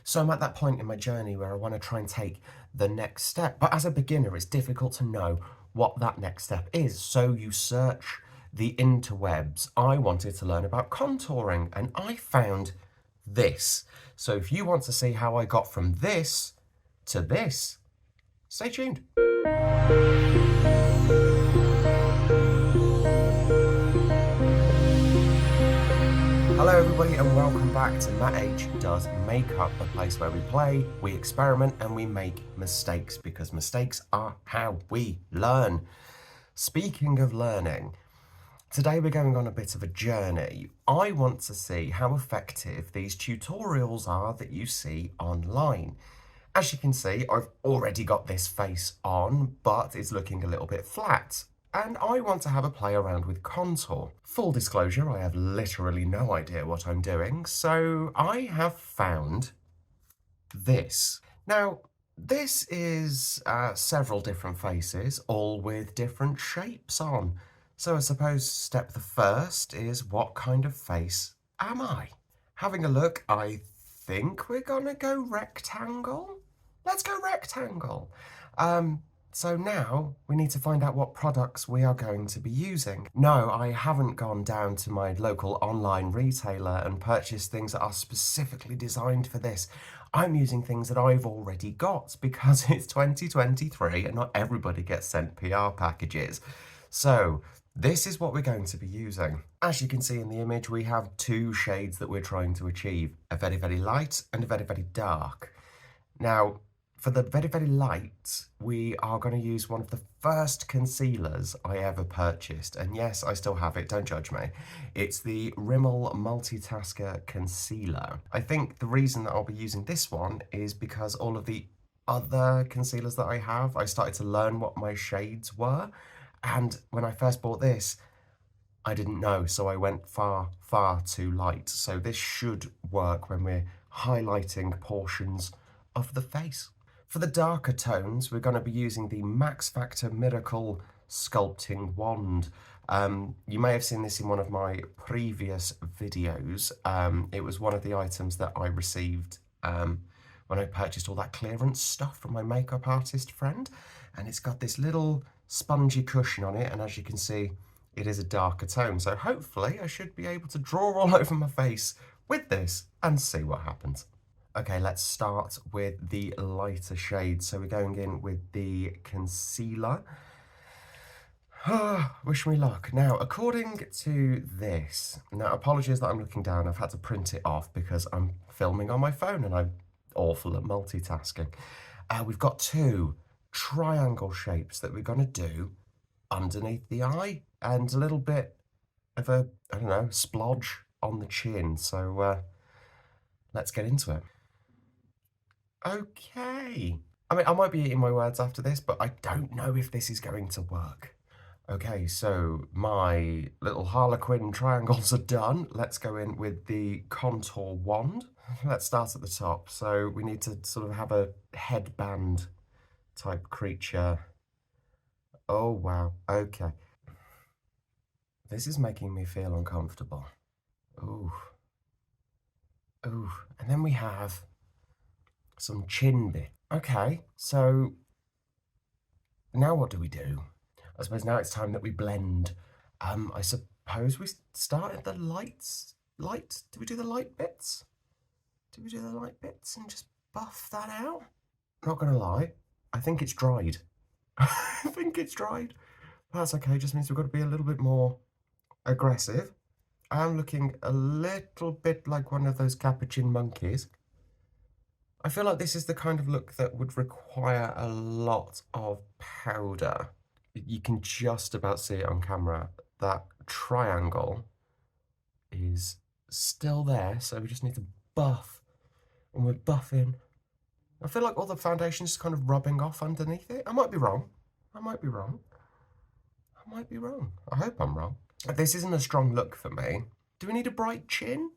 So I'm at that point in my journey where I want to try and take the next step. But as a beginner, it's difficult to know what that next step is. So you search the interwebs. I wanted to learn about contouring and I found this. So if you want to see how I got from this to this, stay tuned. Hello everybody and welcome back to Matt H Does Makeup, a place where we play, we experiment and we make mistakes because mistakes are how we learn. Speaking of learning, today we're going on a bit of a journey. I want to see how effective these tutorials are that you see online. As you can see, I've already got this face on, but it's looking a little bit flat. And I want to have a play around with contour. Full disclosure, I have literally no idea what I'm doing, so I have found this. Now, this is several different faces, all with different shapes on. So I suppose step the first is, what kind of face am I? Having a look, I think we're gonna go rectangle. Let's go rectangle. So now we need to find out what products we are going to be using. No, I haven't gone down to my local online retailer and purchased things that are specifically designed for this. I'm using things that I've already got because it's 2023 and not everybody gets sent PR packages. So this is what we're going to be using. As you can see in the image, we have two shades that we're trying to achieve, a very, very light and a very, very dark. Now, for the very, very light, we are going to use one of the first concealers I ever purchased. And yes, I still have it, don't judge me. It's the Rimmel Multitasker Concealer. I think the reason that I'll be using this one is because all of the other concealers that I have, I started to learn what my shades were. And when I first bought this, I didn't know, so I went far, far too light. So this should work when we're highlighting portions of the face. For the darker tones, we're going to be using the Max Factor Miracle Sculpting Wand. You may have seen this in one of my previous videos. It was one of the items that I received when I purchased all that clearance stuff from my makeup artist friend. And it's got this little spongy cushion on it, and as you can see, it is a darker tone. So hopefully I should be able to draw all over my face with this and see what happens. Okay, let's start with the lighter shade. So we're going in with the concealer. Wish me luck. Now, according to this, now apologies that I'm looking down, I've had to print it off because I'm filming on my phone and I'm awful at multitasking. We've got two triangle shapes that we're going to do underneath the eye and a little bit of a, I don't know, splodge on the chin. So let's get into it. Okay. I mean, I might be eating my words after this, but I don't know if this is going to work. Okay, so my little Harlequin triangles are done. Let's go in with the contour wand. Let's start at the top. So we need to sort of have a headband type creature. Oh, wow. Okay. This is making me feel uncomfortable. Ooh. Ooh. And then we have some chin bit. Okay, so now what do we do? I suppose now it's time that we blend. I suppose we start at the lights. Light? Do we do the light bits? Do we do the light bits and just buff that out? Not gonna lie, I think it's dried. I think it's dried. That's okay, just means we've got to be a little bit more aggressive. I'm looking a little bit like one of those capuchin monkeys. I feel like this is the kind of look that would require a lot of powder. You can just about see it on camera. That triangle is still there, so we just need to buff. And we're buffing. I feel like all the foundation's kind of rubbing off underneath it. I might be wrong. I might be wrong. I might be wrong. I hope I'm wrong. This isn't a strong look for me. Do we need a bright chin?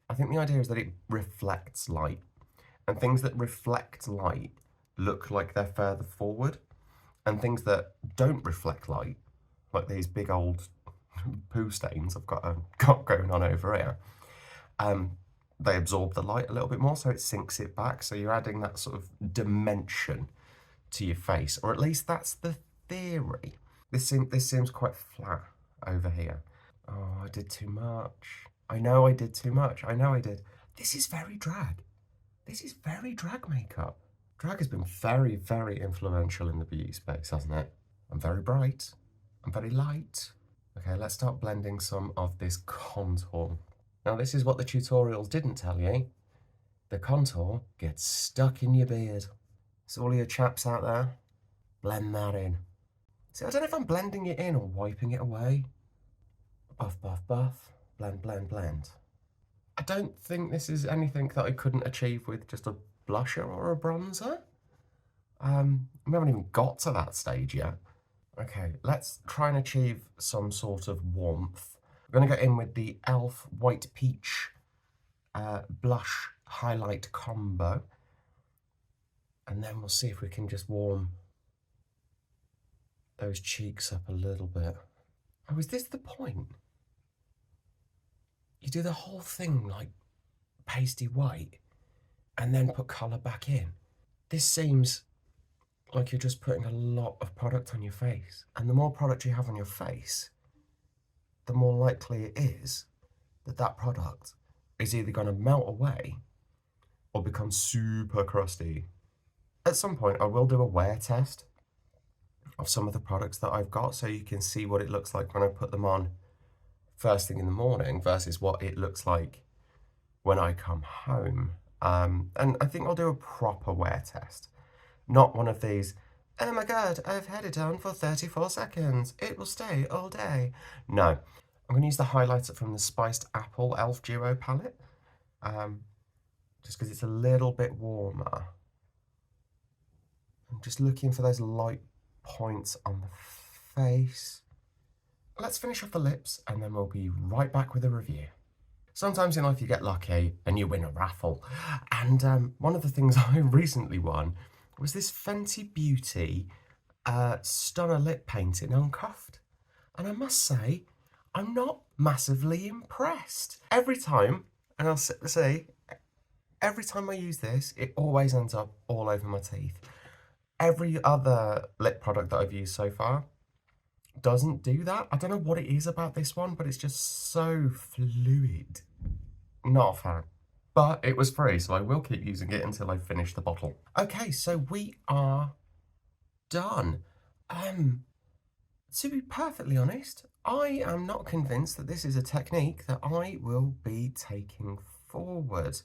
I think the idea is that it reflects light. And things that reflect light look like they're further forward. And things that don't reflect light, like these big old poo stains I've got going on over here, they absorb the light a little bit more, so it sinks it back. So you're adding that sort of dimension to your face, or at least that's the theory. This seems quite flat over here. Oh, I did too much. I know I did too much. I know I did. This is very drag. This is very drag makeup. Drag has been very, very influential in the beauty space, hasn't it? I'm very bright. I'm very light. Okay, let's start blending some of this contour. Now, this is what the tutorials didn't tell you. The contour gets stuck in your beard. So all your chaps out there, blend that in. See, I don't know if I'm blending it in or wiping it away. Buff, buff, buff. Blend, blend, blend. I don't think this is anything that I couldn't achieve with just a blusher or a bronzer. We haven't even got to that stage yet. Okay, let's try and achieve some sort of warmth. We're going to go in with the e.l.f. White Peach blush highlight combo. And then we'll see if we can just warm those cheeks up a little bit. Oh, is this the point? You do the whole thing like pasty white and then put colour back in. This seems like you're just putting a lot of product on your face. And the more product you have on your face, the more likely it is that that product is either going to melt away or become super crusty. At some point, I will do a wear test of some of the products that I've got so you can see what it looks like when I put them on first thing in the morning versus what it looks like when I come home. And I think I'll do a proper wear test. Not one of these, oh my god, I've had it on for 34 seconds. It will stay all day. No, I'm going to use the highlighter from the Spiced Apple e.l.f. Duo palette. Just because it's a little bit warmer. I'm just looking for those light points on the face. Let's finish off the lips and then we'll be right back with a review. Sometimes in life you get lucky and you win a raffle. And one of the things I recently won was this Fenty Beauty Stunner Lip Paint in Uncuffed. And I must say, I'm not massively impressed. Every time, and I'll say, every time I use this, it always ends up all over my teeth. Every other lip product that I've used so far doesn't do that. I don't know what it is about this one, but it's just so fluid. Not a fan. But it was free, so I will keep using it until I finish the bottle. Okay, so we are done. To be perfectly honest, I am not convinced that this is a technique that I will be taking forward.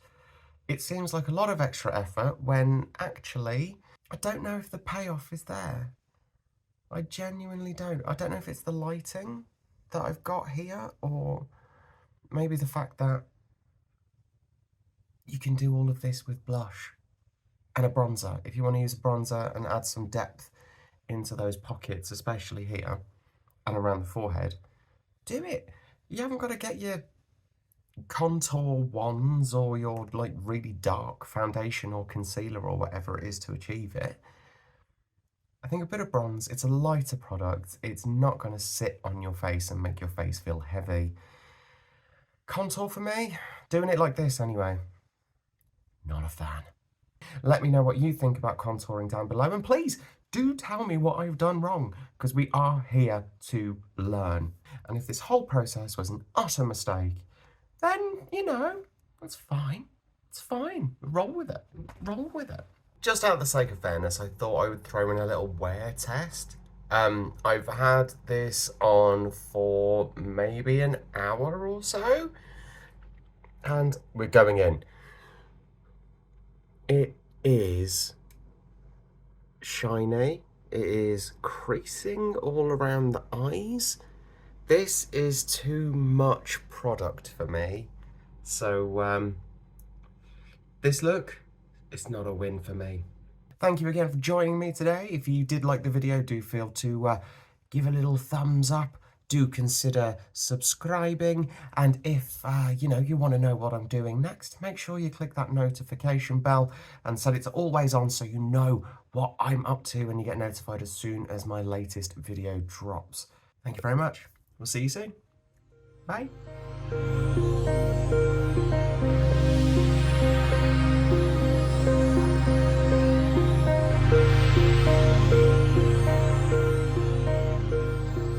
It seems like a lot of extra effort when actually I don't know if the payoff is there. I genuinely don't. I don't know if it's the lighting that I've got here or maybe the fact that you can do all of this with blush and a bronzer. If you want to use a bronzer and add some depth into those pockets, especially here and around the forehead, do it. You haven't got to get your contour wands or your like really dark foundation or concealer or whatever it is to achieve it. I think a bit of bronze, it's a lighter product. It's not going to sit on your face and make your face feel heavy. Contour for me, doing it like this anyway. Not a fan. Let me know what you think about contouring down below, and please do tell me what I've done wrong, because we are here to learn. And if this whole process was an utter mistake, then, you know, that's fine. It's fine. Roll with it. Roll with it. Just out of the sake of fairness, I thought I would throw in a little wear test. I've had this on for maybe an hour or so, and we're going in. It is shiny. It is creasing all around the eyes. This is too much product for me. So this look, it's not a win for me. Thank you again for joining me today. If you did like the video, do feel to give a little thumbs up. Do consider subscribing, and if you know, you want to know what I'm doing next, make sure you click that notification bell and set it to always on so you know what I'm up to and you get notified as soon as my latest video drops. Thank you very much. We'll see you soon. Bye.